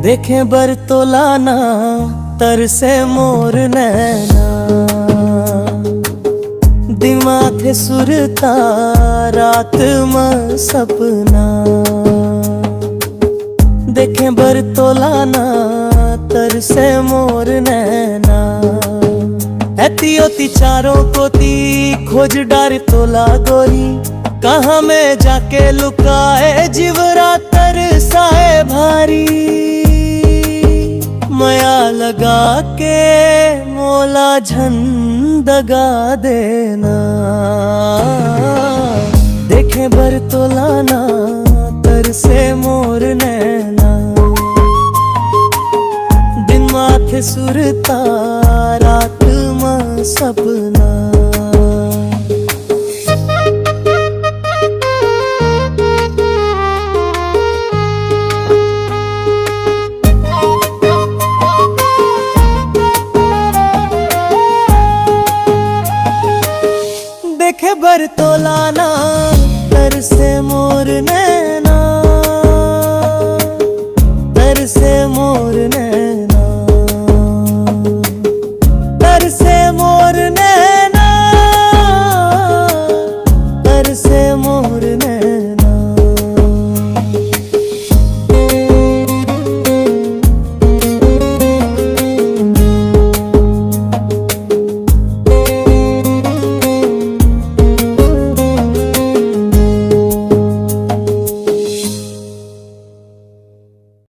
देखे बरतोलाना तरसे मोर नैना, दिमाग सुरता रात में सपना। देखे बरतोलाना तरसे मोर नैना, ऐती ओती चारों कोती खोज डार तोला गोरी। कहाँ में जाके लुकाए जिवरा तरसाए भारी, माया लगा के मोला झंडगा देना। देखे बरतोलाना तरसे मोर नैना, दिन माथे सुरता रात में सपना। देखे बरतोलाना